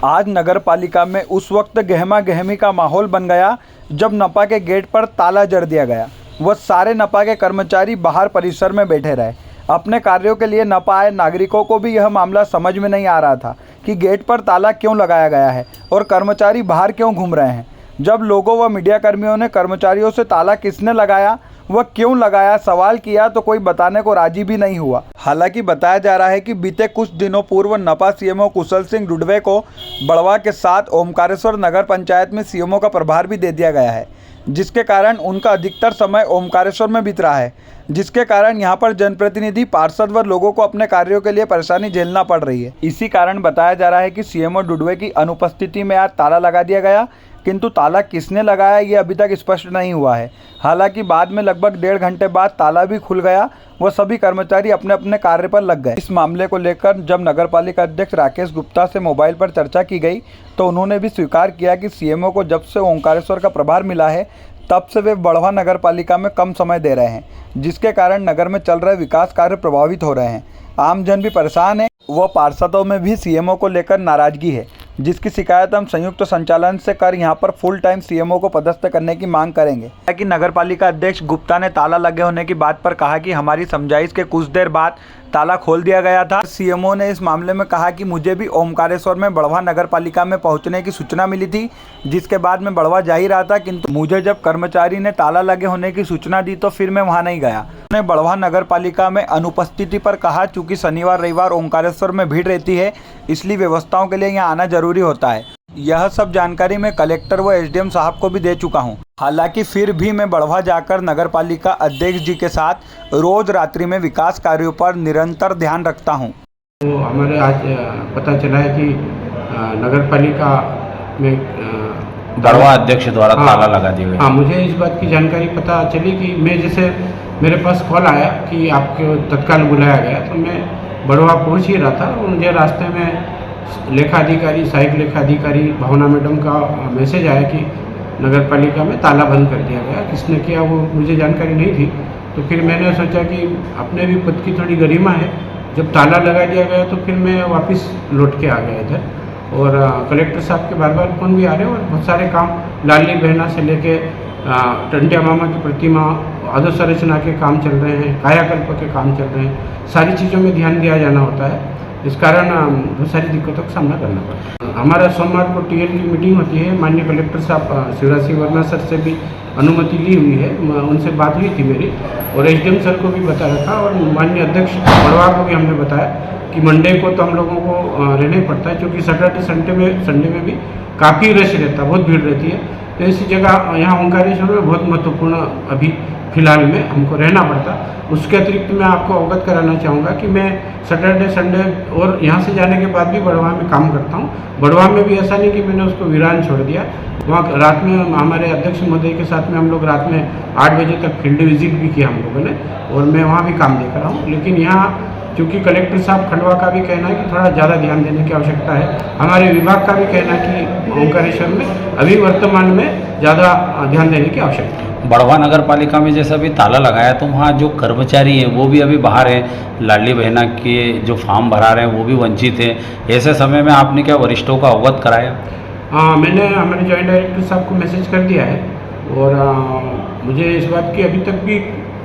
आज नगर पालिका में उस वक्त गहमा गहमी का माहौल बन गया जब नपा के गेट पर ताला जड़ दिया गया। वह सारे नपा के कर्मचारी बाहर परिसर में बैठे रहे। अपने कार्यों के लिए नपा आए नागरिकों को भी यह मामला समझ में नहीं आ रहा था कि गेट पर ताला क्यों लगाया गया है और कर्मचारी बाहर क्यों घूम रहे हैं। जब लोगों व मीडिया कर्मियों ने कर्मचारियों से ताला किसने लगाया, वह क्यों लगाया सवाल किया तो कोई बताने को राजी भी नहीं हुआ। हालांकि बताया जा रहा है कि बीते कुछ दिनों पूर्व नपा सीएमओ कुशल सिंह डुडवे को बड़वा के साथ ओमकारेश्वर नगर पंचायत में सीएमओ का प्रभार भी दे दिया गया है, जिसके कारण उनका अधिकतर समय ओमकारेश्वर में बीत रहा है, जिसके कारण यहां पर जनप्रतिनिधि, पार्षद व लोगों को अपने कार्यों के लिए परेशानी झेलना पड़ रही है। इसी कारण बताया जा रहा है कि सीएमओ डुडवे की अनुपस्थिति में आज ताला लगा दिया गया, किंतु ताला किसने लगाया ये अभी तक स्पष्ट नहीं हुआ है। हालांकि बाद में लगभग 1.5 घंटे बाद ताला भी खुल गया व सभी कर्मचारी अपने अपने कार्य पर लग गए। इस मामले को लेकर जब नगरपालिका अध्यक्ष राकेश गुप्ता से मोबाइल पर चर्चा की गई तो उन्होंने भी स्वीकार किया कि सीएमओ को जब से ओंकारेश्वर का प्रभार मिला है तब से वे बड़वा नगर पालिका में कम समय दे रहे हैं, जिसके कारण नगर में चल रहे विकास कार्य प्रभावित हो रहे हैं। आमजन भी परेशान है व पार्षदों में भी सीएमओ को लेकर नाराजगी है, जिसकी शिकायत हम संयुक्त संचालन से कर यहां पर फुल टाइम सीएमओ को पदस्थ करने की मांग करेंगे। कि नगरपालिका अध्यक्ष गुप्ता ने ताला लगे होने की बात पर कहा कि हमारी समझाइश के कुछ देर बाद ताला खोल दिया गया था। सीएमओ ने इस मामले में कहा कि मुझे भी ओमकारेश्वर में बड़वा नगरपालिका में पहुंचने की सूचना मिली थी, जिसके बाद मैं बड़वा जा ही रहा था, किंतु मुझे जब कर्मचारी ने ताला लगे होने की सूचना दी तो फिर मैं वहां नहीं गया। उन्होंने बड़वा नगरपालिका में अनुपस्थिति पर कहा, चूँकि शनिवार रविवार ओमकारेश्वर में भीड़ रहती है, इसलिए व्यवस्थाओं के लिए यहाँ आना जरूरी होता है। यह सब जानकारी मैं कलेक्टर व एसडीएम साहब को भी दे चुका हूं। हालांकि फिर भी मैं बड़वा जाकर नगरपालिका अध्यक्ष जी के साथ रोज रात्रि में विकास कार्यों पर निरंतर ध्यान रखता हूं। तो हमारे आज पता चला है कि नगरपालिका में बड़वा अध्यक्ष द्वारा ताला लगा दिया गया। हाँ, मुझे इस बात की जानकारी पता चली कि मैं जैसे मेरे पास कॉल आया कि आपको तत्काल बुलाया गया, तो मैं बड़वा पहुँच ही रहा था और मुझे रास्ते में लेखाधिकारी, सहायक लेखाधिकारी भावना मैडम का मैसेज आया कि नगरपालिका में ताला बंद कर दिया गया। किसने किया वो मुझे जानकारी नहीं थी। तो फिर मैंने सोचा कि अपने भी पद की थोड़ी गरिमा है, जब ताला लगा दिया गया तो फिर मैं वापस लौट के आ गया इधर। और कलेक्टर साहब के बार बार फ़ोन भी आ रहे हैं और बहुत सारे काम लाली बहना से लेके टंटिया मामा की प्रतिमा, अधोसंरचना के काम चल रहे हैं, कायाकल्प के काम चल रहे हैं, सारी चीज़ों में ध्यान दिया जाना होता है। इस कारण बहुत सारी दिक्कतों का सामना करना पड़ता है। हमारा सोमवार को टीएल की मीटिंग होती है। माननीय कलेक्टर साहब शिवराज सिंह वर्मा सर से भी अनुमति ली हुई है, उनसे बात हुई थी मेरी, और एसडीएम सर को भी बता रखा और माननीय अध्यक्ष बड़वा को भी हमने बताया कि मंडे को तो हम लोगों को रहना ही पड़ता है, क्योंकि सैटरडे संडे में भी काफ़ी रश रहता है, बहुत भीड़ रहती है। तो ऐसी जगह यहाँ ओंकारेश्वर में बहुत महत्वपूर्ण अभी फिलहाल में हमको रहना पड़ता। उसके अतिरिक्त मैं आपको अवगत कराना चाहूँगा कि मैं सैटरडे संडे और यहाँ से जाने के बाद भी बड़वा में काम करता हूँ। बड़वा में भी ऐसा नहीं कि मैंने उसको वीरान छोड़ दिया। वहाँ रात में हमारे अध्यक्ष महोदय के साथ में हम लोग रात में 8 बजे तक फील्ड विजिट भी किया हम लोगों ने, और मैं वहाँ भी काम देख रहा हूँ। लेकिन यहाँ क्योंकि कलेक्टर साहब खंडवा का भी कहना है कि थोड़ा ज़्यादा ध्यान देने की आवश्यकता है, हमारे विभाग का भी कहना है कि ओंकारेश्वर में अभी वर्तमान में ज़्यादा ध्यान देने की आवश्यकता है। बड़वा नगर पालिका में जैसे अभी ताला लगाया तो वहाँ जो कर्मचारी हैं वो भी अभी बाहर है, लाडली बहना के जो फॉर्म भरा रहे हैं वो भी वंचित है। ऐसे समय में आपने क्या वरिष्ठों का अवगत कराया? हाँ, मैंने हमारे जॉइंट डायरेक्टर साहब को मैसेज कर दिया है और मुझे इस बात की अभी तक भी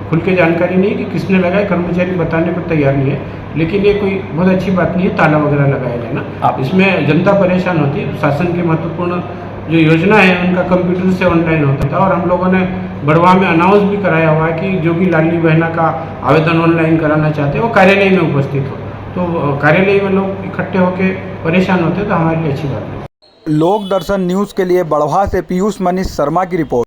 खुल के जानकारी नहीं है कि किसने लगाया। कर्मचारी बताने को तैयार नहीं है, लेकिन ये कोई बहुत अच्छी बात नहीं है ताला वगैरह लगाया जाना। इसमें जनता परेशान होती है। शासन की महत्वपूर्ण जो योजना है उनका कंप्यूटर से ऑनलाइन होता था, और हम लोगों ने बड़वा में अनाउंस भी कराया हुआ है कि जो भी लाडली बहना का आवेदन ऑनलाइन कराना चाहते हैं वो कार्यालय में उपस्थित हो। तो कार्यालय में लोग इकट्ठे होकर परेशान होते हैं, तो हमारे लिए अच्छी बात है। लोक दर्शन न्यूज़ के लिए बड़वा से पीयूष मनीष शर्मा की रिपोर्ट।